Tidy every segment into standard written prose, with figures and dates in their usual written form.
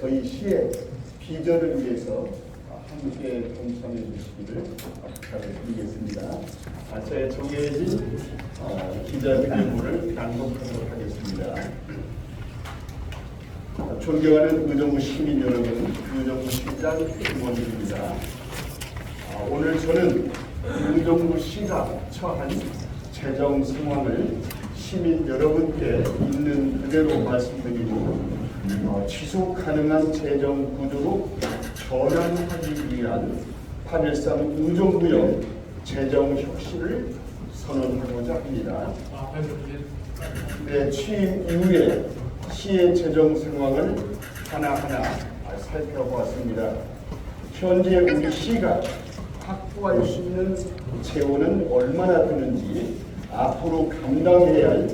저희 시의 비전을 위해서 함께 동참해 주시기를 부탁을 드리겠습니다. 저의 정해진 기자회견문을 낭독하도록 하겠습니다. 존경하는 의정부 시민 여러분, 의정부 시장 의원들입니다. 오늘 저는 의정부시가 처한 재정 상황을 시민 여러분께 있는 그대로 말씀드리고 지속 가능한 재정 구조로 전환하기 위한 8.13 의정부형 재정 혁신을 선언하고자 합니다. 취임 이후에 시의 재정 상황을 하나하나 살펴보았습니다. 현재 우리 시가 확보할 수 있는 재원은 얼마나 드는지, 앞으로 감당해야 할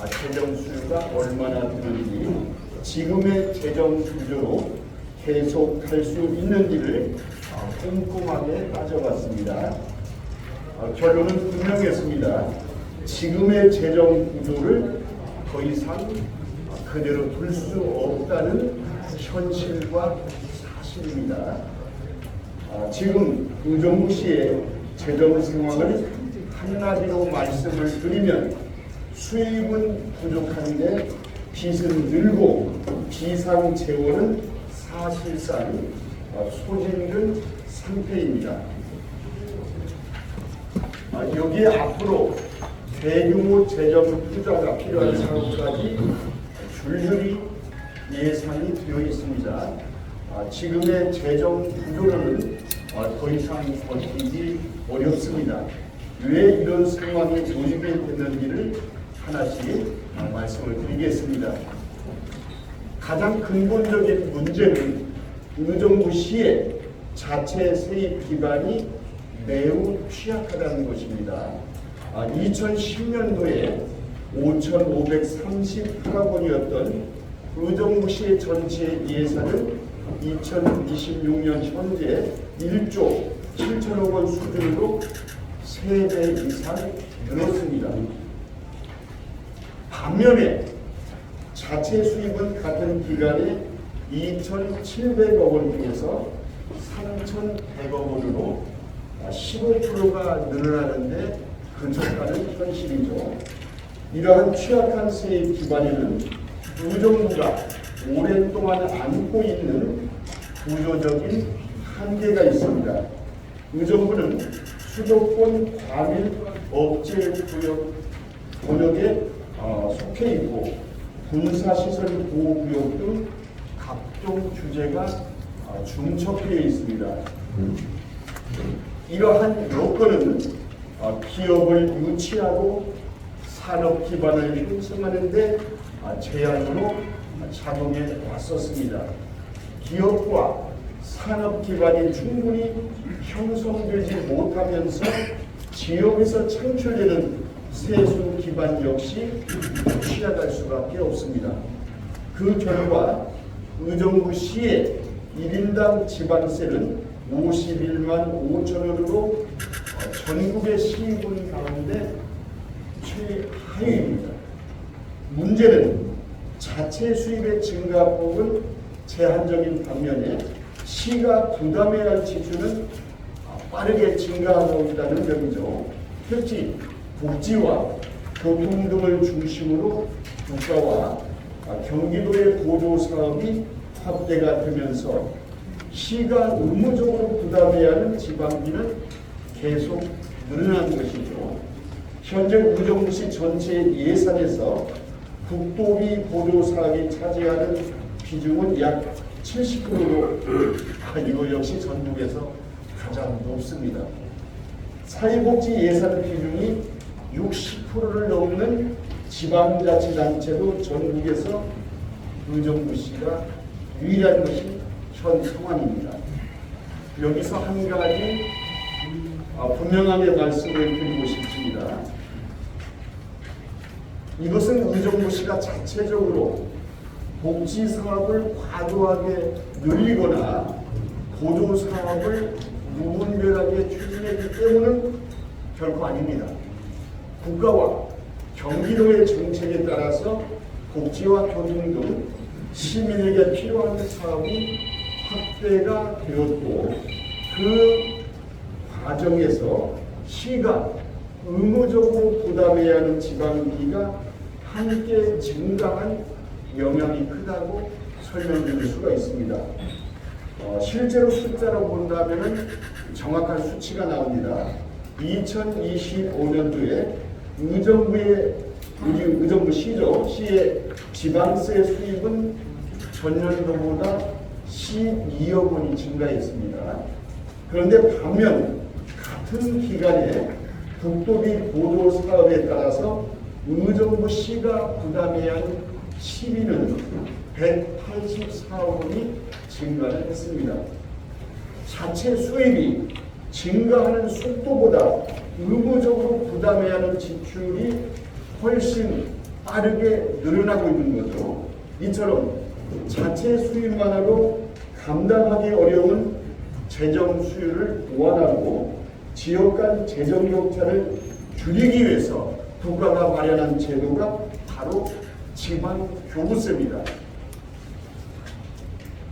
재정 수요가 얼마나 드는지, 지금의 재정 구조로 계속 할 수 있는지를 꼼꼼하게 따져봤습니다. 결론은 분명했습니다. 지금의 재정 구조를 더 이상 그대로 둘 수 없다는 현실과 사실입니다. 지금 의정부시의 재정 상황을 한마디로 말씀을 드리면 수입은 부족한데 빚은 늘고 비상 재원은 사실상 소진된 상태입니다. 여기에 앞으로 대규모 재정 투자가 필요한 사업까지 줄줄이 예상이 되어 있습니다. 지금의 재정 구조로는 더 이상 버티기 어렵습니다. 왜 이런 상황이 조직이 됐는지를 하나씩 말씀을 드리겠습니다. 가장 근본적인 문제는 의정부시의 자체 세입 기반이 매우 취약하다는 것입니다. 2010년도에 5,538억 원이었던 의정부시의 전체 예산은 2026년 현재 1조 7천억 원 수준으로 3배 이상 늘었습니다. 반면에 자체 수입은 같은 기간에 2,700억 원 중에서 3,100억 원으로 15%가 늘어나는데 근접하는 현실이죠. 이러한 취약한 세입 기반에는 의정부가 오랫동안 안고 있는 구조적인 한계가 있습니다. 의정부는 수도권 과밀 억제 구역 번역에 속해 있고 군사시설 보호구역 등 각종 규제가 중첩되어 있습니다. 이러한 여건은 기업을 유치하고 산업 기반을 형성하는 데 제한으로 작용해 왔었습니다. 기업과 산업 기반이 충분히 형성되지 못하면서 지역에서 창출되는 세수 기반 역시 취약할 수밖에 없습니다. 그 결과 의정부시의 1인당 지방세는 51만 5천 원으로 전국의 시군 가운데 최하위입니다. 문제는 자체 수입의 증가폭은 제한적인 반면에 시가 부담해야 할 지출은 빠르게 증가하고 있다는 점이죠. 특히 복지와 교통 등을 중심으로 국가와 경기도의 보조 사업이 확대가 되면서 시가 의무적으로 부담해야 하는 지방비는 계속 늘어나는 것이죠. 현재 의정부시 전체 예산에서 국도비 보조 사업이 차지하는 비중은 약 70%로 이거 역시 전국에서 가장 높습니다. 사회복지 예산 비중이 60%를 넘는 지방자치단체도 전국에서 의정부시가 유일한 것이 현 상황입니다. 여기서 한 가지 분명하게 말씀을 드리고 싶습니다. 이것은 의정부시가 자체적으로 복지 사업을 과도하게 늘리거나 보조 사업을 무분별하게 추진했기 때문은 결코 아닙니다. 국가와 경기도의 정책에 따라서 복지와 교통 등 시민에게 필요한 사업이 확대가 되었고 그 과정에서 시가 의무적으로 부담해야 하는 지방비가 함께 증가한 영향이 크다고 설명드릴 수가 있습니다. 실제로 숫자로 본다면 정확한 수치가 나옵니다. 2025년도에 의정부 시의 지방세 수입은 전년도보다 12억 원이 증가했습니다. 그런데 반면 같은 기간에 국도비 보도 사업에 따라서 의정부 시가 부담해야 하는 시비는 184억 원이 증가를 했습니다. 자체 수입이 증가하는 속도보다 의무적으로 부담해야 하는 지출이 훨씬 빠르게 늘어나고 있는 거죠. 이처럼 자체 수입만으로 감당하기 어려운 재정 수요를 보완하고 지역 간 재정 격차를 줄이기 위해서 국가가 마련한 제도가 바로 지방교부세입니다.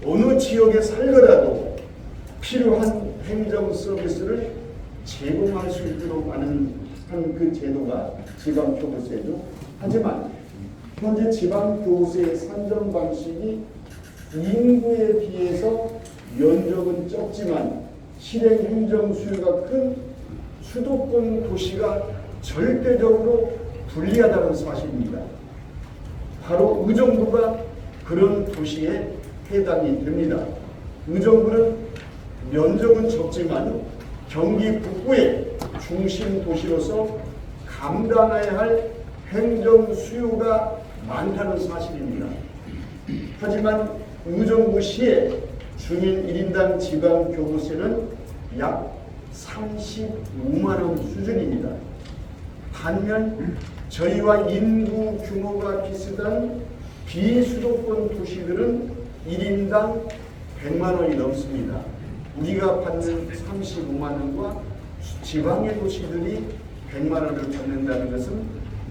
어느 지역에 살더라도 필요한 행정 서비스를 제공할 수 있도록 하는 그 제도가 지방교부세죠. 하지만 현재 지방교부세의 산정 방식이 인구에 비해서 면적은 적지만 실행 행정 수요가 큰 수도권 도시가 절대적으로 불리하다는 사실입니다. 바로 의정부가 그런 도시에 해당이 됩니다. 의정부는 면적은 적지만 경기 북부의 중심 도시로서 감당해야 할 행정 수요가 많다는 사실입니다. 하지만 의정부시의 주민 1인당 지방교부세는 약 35만 원 수준입니다. 반면 저희와 인구 규모가 비슷한 비수도권 도시들은 1인당 100만 원이 넘습니다. 우리가 받는 35만 원과 지방의 도시들이 100만 원을 받는다는 것은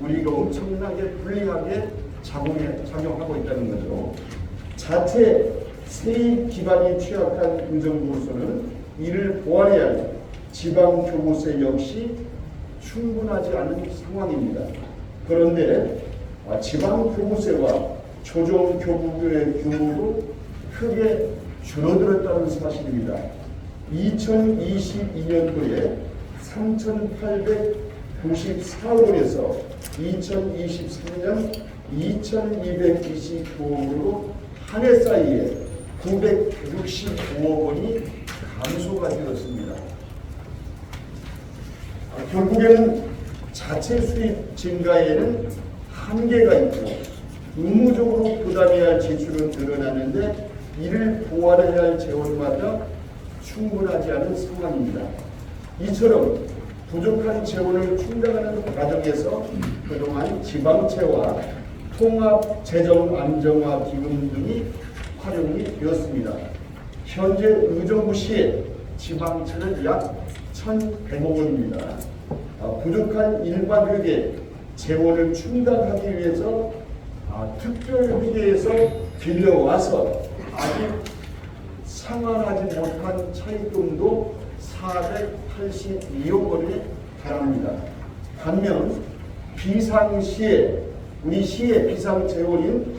우리가 엄청나게 불리하게 작용하고 있다는 거죠. 자체 세입 기반이 취약한 의정부로서는 이를 보완해야 할 지방교부세 역시 충분하지 않은 상황입니다. 그런데 지방교부세와 조정교부의 규모도 크게 줄어들었다는 사실입니다. 2022년도에 3,894억 원에서 2023년 2,229억으로 한 해 사이에 965억 원이 감소가 되었습니다. 결국에는 자체 수입 증가에는 한계가 있고 의무적으로 부담해야 할 지출은 늘어나는데 이를 보완해야 할 재원마다 충분하지 않은 상황입니다. 이처럼 부족한 재원을 충당하는 과정에서 그동안 지방채와 통합재정안정화기금 등이 활용이 되었습니다. 현재 의정부시의 지방채는 약 1,100억 원입니다. 부족한 일반회계 재원을 충당하기 위해서 특별회계에서 빌려와서 아직 상환하지 못한 차입금도 482억 원에 달합니다. 반면 비상시에 우리 시의 비상재원인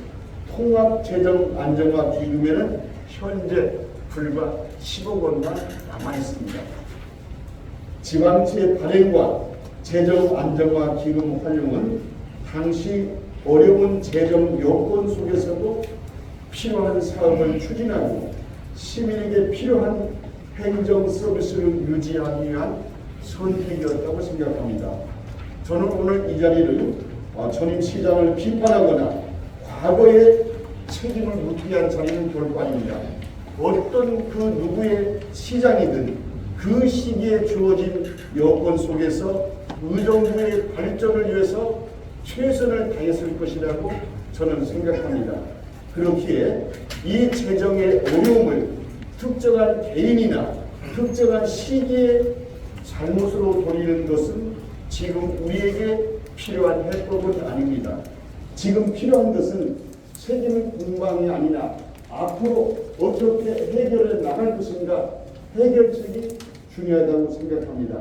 통합재정안정화기금에는 현재 불과 10억 원만 남아있습니다. 지방채 발행과 재정안정화기금 활용은 당시 어려운 재정 여건 속에서도 필요한 사업을 추진하고 시민에게 필요한 행정 서비스를 유지하기 위한 선택이었다고 생각합니다. 저는 오늘 이 자리를 전임 시장을 비판하거나 과거에 책임을 묻기 위한 자리는 결코 아닙니다. 어떤 그 누구의 시장이든 그 시기에 주어진 여건 속에서 의정부의 발전을 위해서 최선을 다했을 것이라고 저는 생각합니다. 그렇기에 이 재정의 어려움을 특정한 개인이나 특정한 시기에 잘못으로 돌리는 것은 지금 우리에게 필요한 해법은 아닙니다. 지금 필요한 것은 책임 공방이 아니라 앞으로 어떻게 해결해 나갈 것인가 해결책이 중요하다고 생각합니다.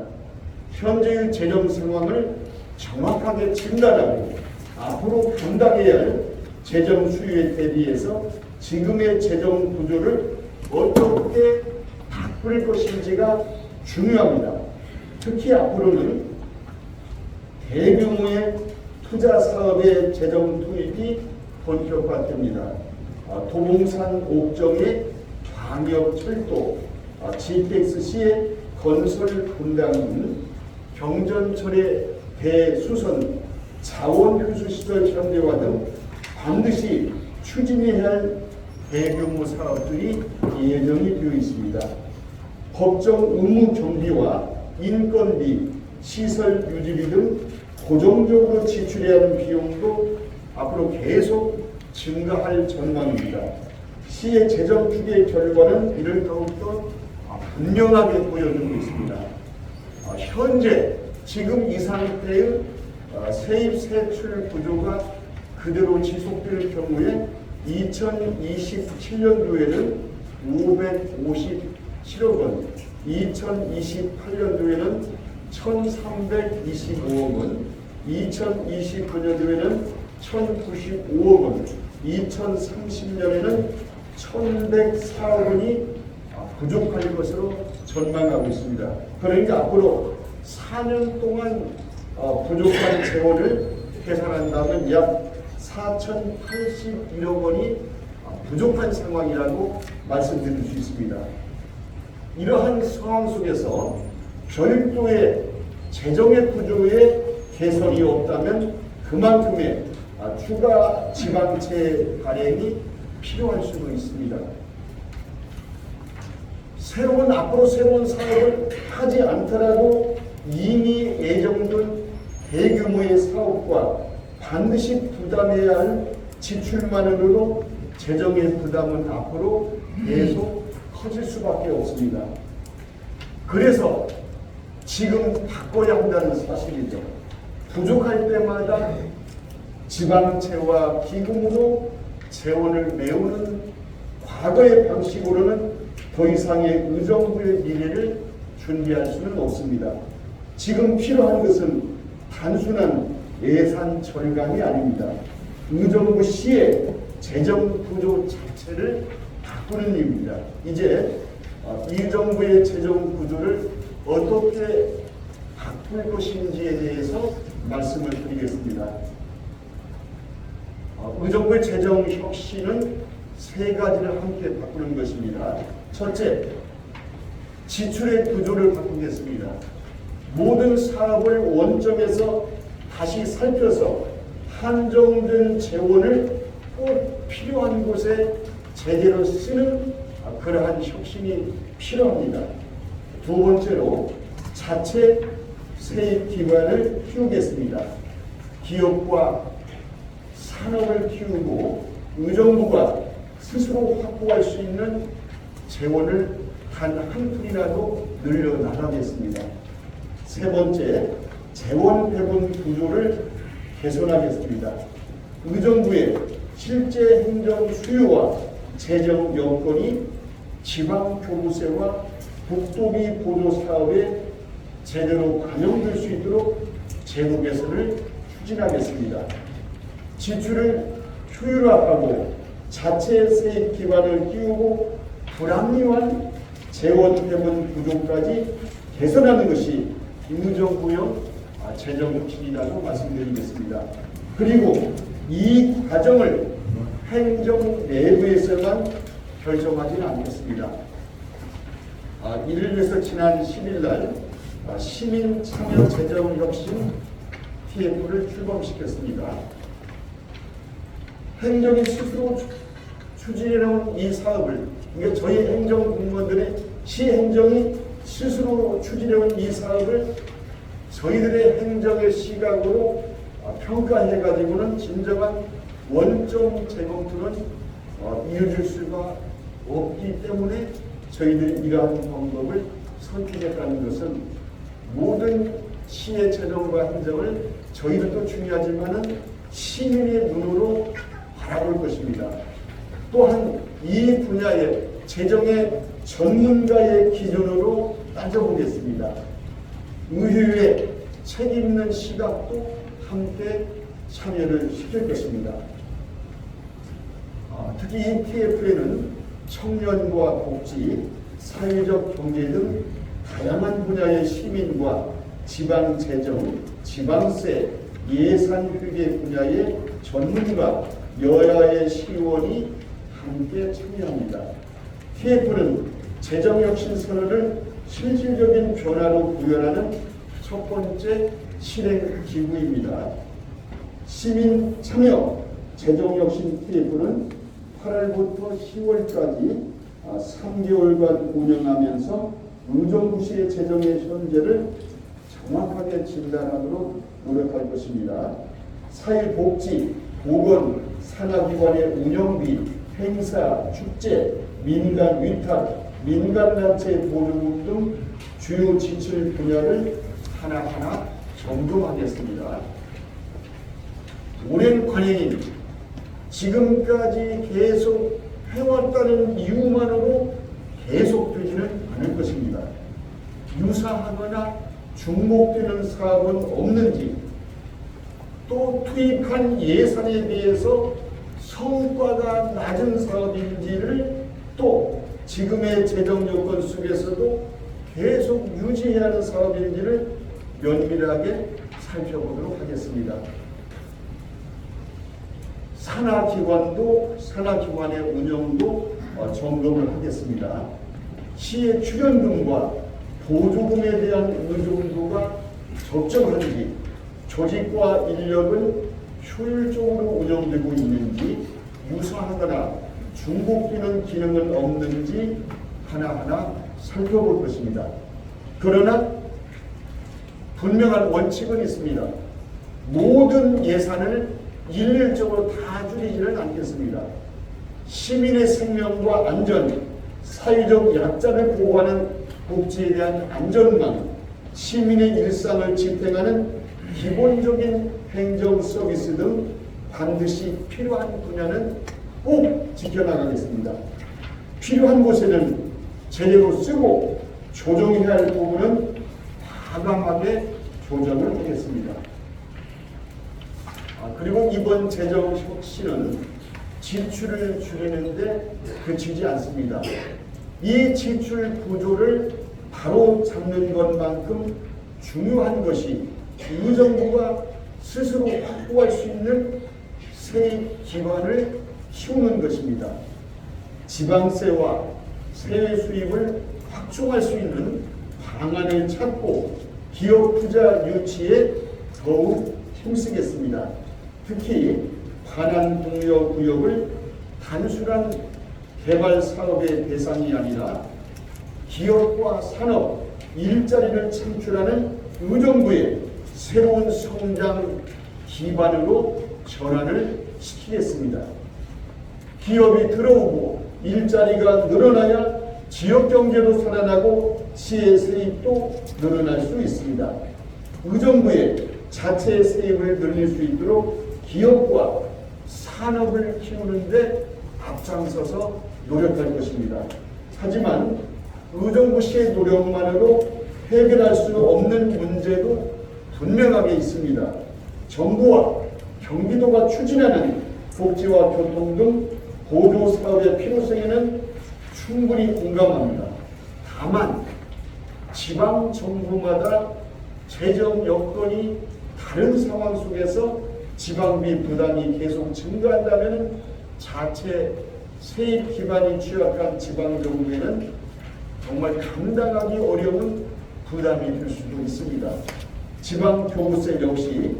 현재의 재정 상황을 정확하게 진단하고 앞으로 감당해야 할 재정 수요에 대비해서 지금의 재정 구조를 어떻게 바꿀 것인지가 중요합니다. 특히 앞으로는 대규모의 투자 사업의 재정 투입이 본격화됩니다. 도봉산 옥정의 광역철도, GTX-C의 건설 분담금, 경전철의 대수선, 자원효수시설 현대화 등 반드시 추진해야 할 대규모 사업들이 예정이 되어 있습니다. 법정 의무 경비와 인건비, 시설 유지비 등 고정적으로 지출해야 하는 비용도 앞으로 계속 증가할 전망입니다. 시의 재정 추계 결과는 이를 더욱더 분명하게 보여주고 있습니다. 현재 지금 이 상태의 세입 세출 구조가 그대로 지속될 경우에 2027년도에는 557억 원, 2028년도에는 1,325억 원, 2029년도에는 1,095억 원, 2030년에는 1,104억 원이 부족할 것으로 전망하고 있습니다. 그러니까 앞으로 4년 동안 부족한 재원을 계산한다면 약 4,081억 원이 부족한 상황이라고 말씀드릴 수 있습니다. 이러한 상황 속에서 별도의 재정의 구조에 개선이 없다면 그만큼의 추가 지방채 발행이 필요할 수도 있습니다. 앞으로 새로운 사업을 하지 않더라도 이미 예정된 대규모의 사업과 반드시 부담해야 할 지출만으로도 재정의 부담은 앞으로 계속 커질 수밖에 없습니다. 그래서 지금 바꿔야 한다는 사실이죠. 부족할 때마다 지방채와 기금으로 재원을 메우는 과거의 방식으로는 더 이상의 의정부의 미래를 준비할 수는 없습니다. 지금 필요한 것은 단순한 예산 절감이 아닙니다. 의정부 시의 재정 구조 자체를 바꾸는 일입니다. 이제 이 정부의 재정 구조를 어떻게 바꿀 것인지에 대해서 말씀을 드리겠습니다. 의정부의 재정 혁신은 세 가지를 함께 바꾸는 것입니다. 첫째, 지출의 구조를 바꾸겠습니다. 모든 사업을 원점에서 다시 살펴서 한정된 재원을 꼭 필요한 곳에 제대로 쓰는 그러한 혁신이 필요합니다. 두 번째로, 자체 세입 기반을 키우겠습니다. 기업과 산업을 키우고 의정부가 스스로 확보할 수 있는 재원을 단 한 푼이라도 늘려나가겠습니다. 세 번째, 재원 배분 구조를 개선하겠습니다. 의정부의 실제 행정 수요와 재정 여건이 지방교부세와 국도비 보조 사업에 제대로 반영될 수 있도록 제도 개선을 추진하겠습니다. 지출을 효율화하고 자체 세입 기반을 키우고 불합리한 재원 배분 구조까지 개선하는 것이 의정부형 재정 혁신이라고 말씀드리겠습니다. 그리고 이 과정을 행정 내부에서만 결정하지는 않겠습니다. 이를 위해서 지난 10일 날 시민 참여 재정 혁신 TF를 출범시켰습니다. 행정이 스스로 추진해놓은 이 사업을, 그러니까 저희 행정 공무원들의 시행정이 스스로 추진해온 이 사업을 저희들의 행정의 시각으로 평가해가지고는 진정한 원점 재검토는 이어질 수가 없기 때문에 저희들이 이러한 방법을 선택했다는 것은 모든 시의 재정과 행정을 저희들도 중요하지만은 시민의 눈으로 바라볼 것입니다. 또한 이 분야의 재정의 전문가의 기준으로 따져보겠습니다. 의회의 책임있는 시각도 함께 참여를 시킬 것입니다. 특히 이 TF에는 청년과 복지, 사회적 경제 등 다양한 분야의 시민과 지방재정, 지방세, 예산회계 분야의 전문가, 여야의 시의원이 함께 참여합니다. TF는 재정혁신선언을 실질적인 변화로 구현하는 첫 번째 실행 기구입니다. 시민 참여 재정혁신 TF는 8월부터 10월까지 3개월간 운영하면서 의정부시의 재정의 현재를 정확하게 진단하도록 노력할 것입니다. 사회복지, 보건, 산하기관의 운영비, 행사, 축제, 민간 위탁, 민간단체 보조금 등 주요 지출 분야를 하나하나 점검하겠습니다. 오랜 관행인 지금까지 계속 해왔다는 이유만으로 계속되지는 않을 것입니다. 유사하거나 중복되는 사업은 없는지, 또 투입한 예산에 비해서 성과가 낮은 사업인지를 또 지금의 재정 여건 속에서도 계속 유지해야 하는 사업인지를 면밀하게 살펴보도록 하겠습니다. 산하기관의 운영도 점검을 하겠습니다. 시의 출연금과 보조금에 대한 의존도가 적정한지, 조직과 인력은 효율적으로 운영되고 있는지, 유사하거나 중복되는 기능은 없는지 하나하나 살펴볼 것입니다. 그러나 분명한 원칙은 있습니다. 모든 예산을 일률적으로 다 줄이지는 않겠습니다. 시민의 생명과 안전, 사회적 약자를 보호하는 복지에 대한 안전망, 시민의 일상을 지탱하는 기본적인 행정 서비스 등 반드시 필요한 분야는 꼭 지켜나가겠습니다. 필요한 곳에는 제대로 쓰고 조정해야 할 부분은 과감하게 조정을 하겠습니다. 그리고 이번 재정 혁신은 지출을 줄이는데 그치지 않습니다. 이 지출 구조를 바로 잡는 것만큼 중요한 것이 의정부가 스스로 확보할 수 있는 세입 기반을 키우는 것입니다. 지방세와 세외 수입을 확충할 수 있는 방안을 찾고 기업 투자 유치에 더욱 힘쓰겠습니다. 특히 관한공여 구역을 단순한 개발 사업의 대상이 아니라 기업과 산업, 일자리를 창출하는 의정부의 새로운 성장 기반으로 전환을 시키겠습니다. 기업이 들어오고 일자리가 늘어나야 지역 경제도 살아나고 시의 세입도 늘어날 수 있습니다. 의정부의 자체 세입을 늘릴 수 있도록 기업과 산업을 키우는 데 앞장서서 노력할 것입니다. 하지만 의정부시의 노력만으로 해결할 수 없는 문제도 분명하게 있습니다. 정부와 경기도가 추진하는 복지와 교통 등 보조 사업의 필요성에는 충분히 공감합니다. 다만 지방 정부마다 재정 여건이 다른 상황 속에서 지방비 부담이 계속 증가한다면 자체 세입 기반이 취약한 지방 정부에는 정말 감당하기 어려운 부담이 될 수도 있습니다. 지방 교부세 역시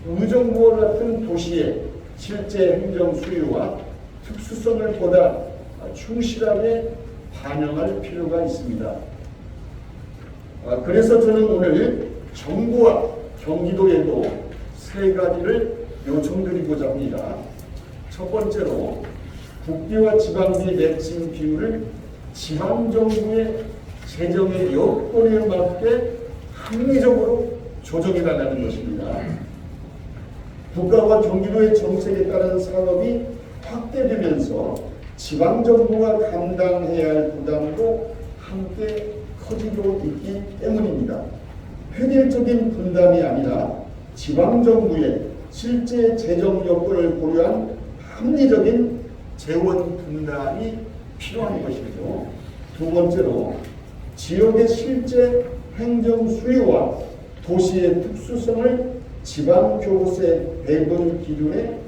의정부와 같은 도시의 실제 행정 수요와 특수성을 보다 충실하게 반영할 필요가 있습니다. 그래서 저는 오늘 정부와 경기도에도 세 가지를 요청드리고자 합니다. 첫 번째로 국비와 지방비 매칭 비율을 지방정부의 재정의 여건에 맞게 합리적으로 조정해달라는 것입니다. 국가와 경기도의 정책에 따른 사업이 확대되면서 지방정부가 감당해야 할 부담도 함께 커지고 있기 때문입니다. 획일적인 분담이 아니라 지방정부의 실제 재정 여건을 고려한 합리적인 재원 분담이 필요한 것이죠. 두 번째로 지역의 실제 행정 수요와 도시의 특수성을 지방교부세 배분 기준에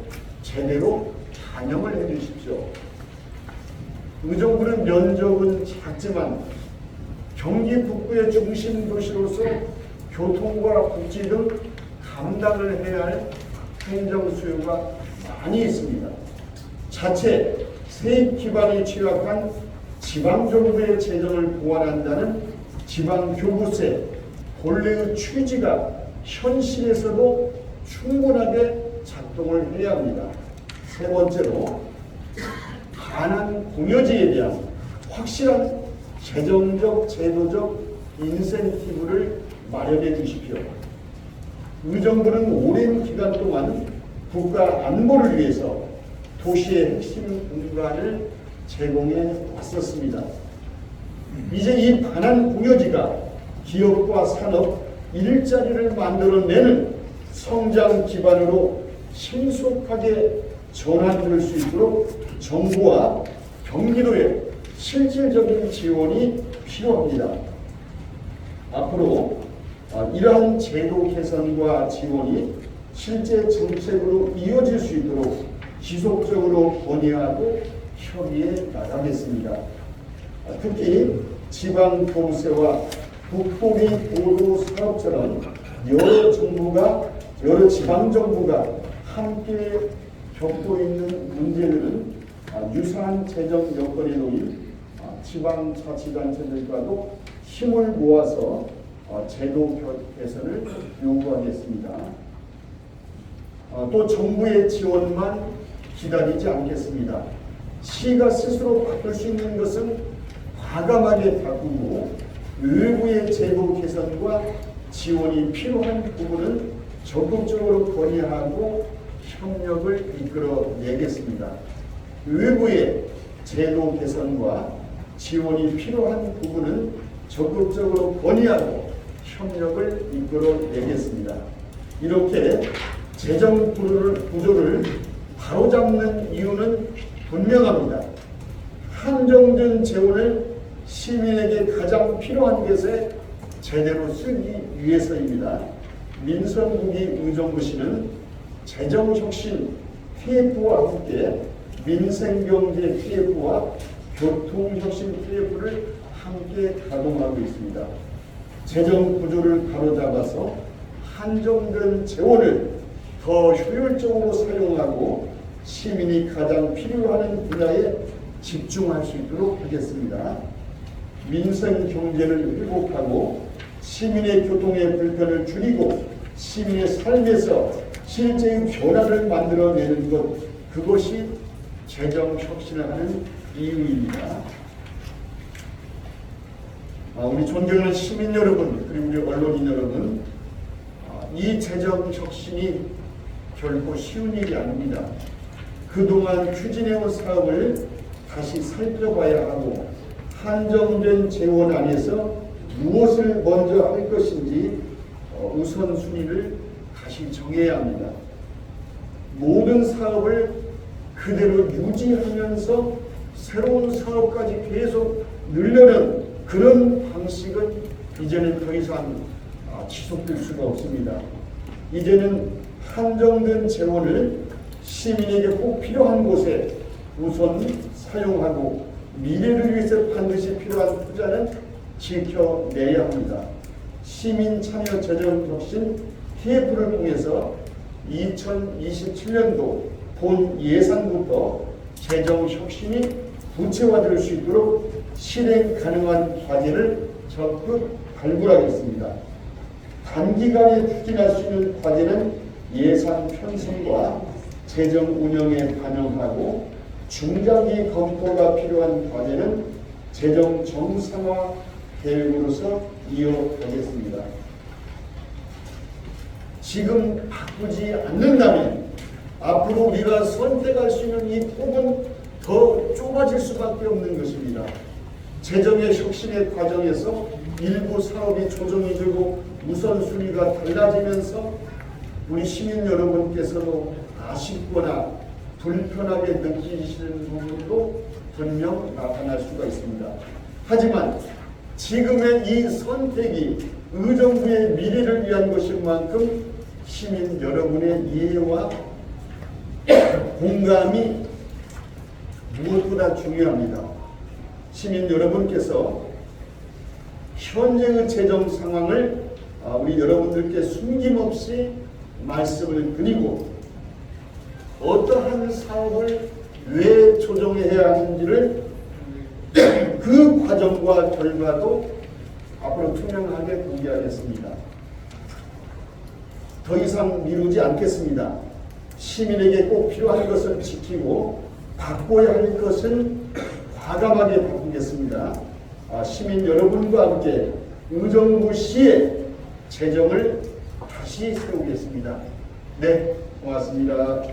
제대로 반영을 해 주십시오. 의정부는 면적은 작지만 경기 북부의 중심 도시로서 교통과 복지 등 감당을 해야 할 행정 수요가 많이 있습니다. 자체 세입 기반이 취약한 지방정부의 재정을 보완한다는 지방교부세 본래의 취지가 현실에서도 충분하게 작동을 해야 합니다. 세 번째로 가난 공여지에 대한 확실한 재정적, 제도적 인센티브를 마련해 주십시오. 의정부는 오랜 기간 동안 국가 안보를 위해서 도시의 핵심 공간을 제공해 왔었습니다. 이제 이 가난 공여지가 기업과 산업, 일자리를 만들어내는 성장 기반으로 신속하게 전환될 수 있도록 정부와 경기도의 실질적인 지원이 필요합니다. 앞으로 이러한 제도 개선과 지원이 실제 정책으로 이어질 수 있도록 지속적으로 건의하고 협의해 나가겠습니다. 특히 지방교부세와 국토비 보도 사업처럼 여러 지방정부가 함께 겪고 있는 문제들은 유사한 재정 여건에 놓인 지방자치단체들과도 힘을 모아서 제도 개선을 요구하겠습니다. 또 정부의 지원만 기다리지 않겠습니다. 시가 스스로 바꿀 수 있는 것은 과감하게 바꾸고 외부의 제도 개선과 지원이 필요한 부분은 적극적으로 건의하고 협력을 이끌어내겠습니다. 외부의 제도 개선과 지원이 필요한 부분은 적극적으로 건의하고 협력을 이끌어내겠습니다. 이렇게 재정 구조를 바로잡는 이유는 분명합니다. 한정된 재원을 시민에게 가장 필요한 것에 제대로 쓰기 위해서입니다. 민선국이 의정부시는 재정혁신 TF와 함께 민생경제 TF와 교통혁신 TF를 함께 가동하고 있습니다. 재정 구조를 바로잡아서 한정된 재원을 더 효율적으로 사용하고 시민이 가장 필요하는 분야에 집중할 수 있도록 하겠습니다. 민생 경제를 회복하고 시민의 교통의 불편을 줄이고 시민의 삶에서 실제의 변화를 만들어내는 것, 그것이 재정 혁신을 하는 이유입니다. 우리 존경하는 시민 여러분, 그리고 우리 언론인 여러분, 이 재정 혁신이 결코 쉬운 일이 아닙니다. 그동안 추진해온 사업을 다시 살펴봐야 하고 한정된 재원 안에서 무엇을 먼저 할 것인지 우선순위를 다시 정해야 합니다. 모든 사업을 그대로 유지하면서 새로운 사업까지 계속 늘려는 그런 방식은 이제는 더 이상 지속될 수가 없습니다. 이제는 한정된 재원을 시민에게 꼭 필요한 곳에 우선 사용하고 미래를 위해서 반드시 필요한 투자는 지켜내야 합니다. 시민 참여 재정 혁신 TF를 통해서 2027년도 본 예산부터 재정 혁신이 구체화될 수 있도록 실행 가능한 과제를 적극 발굴하겠습니다. 단기간에 추진할 수 있는 과제는 예산 편성과 재정 운영에 반영하고 중장기 검토가 필요한 과제는 재정 정상화 계획으로서 이어가겠습니다. 지금 바꾸지 않는다면 앞으로 우리가 선택할 수 있는 이 폭은 더 좁아질 수밖에 없는 것입니다. 재정의 혁신의 과정에서 일부 사업이 조정이 되고 우선순위가 달라지면서 우리 시민 여러분께서도 아쉽거나 불편하게 느끼시는 부분도 분명 나타날 수가 있습니다. 하지만 지금의 이 선택이 의정부의 미래를 위한 것인 만큼 시민 여러분의 이해와 공감이 무엇보다 중요합니다. 시민 여러분께서 현재의 재정 상황을 우리 여러분들께 숨김없이 말씀을 드리고 어떠한 사업을 왜 조정해야 하는지를 그 과정과 결과도 앞으로 투명하게 공개하겠습니다. 더 이상 미루지 않겠습니다. 시민에게 꼭 필요한 것을 지키고 바꿔야 할 것은 과감하게 바꾸겠습니다. 시민 여러분과 함께 의정부시의 재정을 다시 세우겠습니다. 네, 고맙습니다.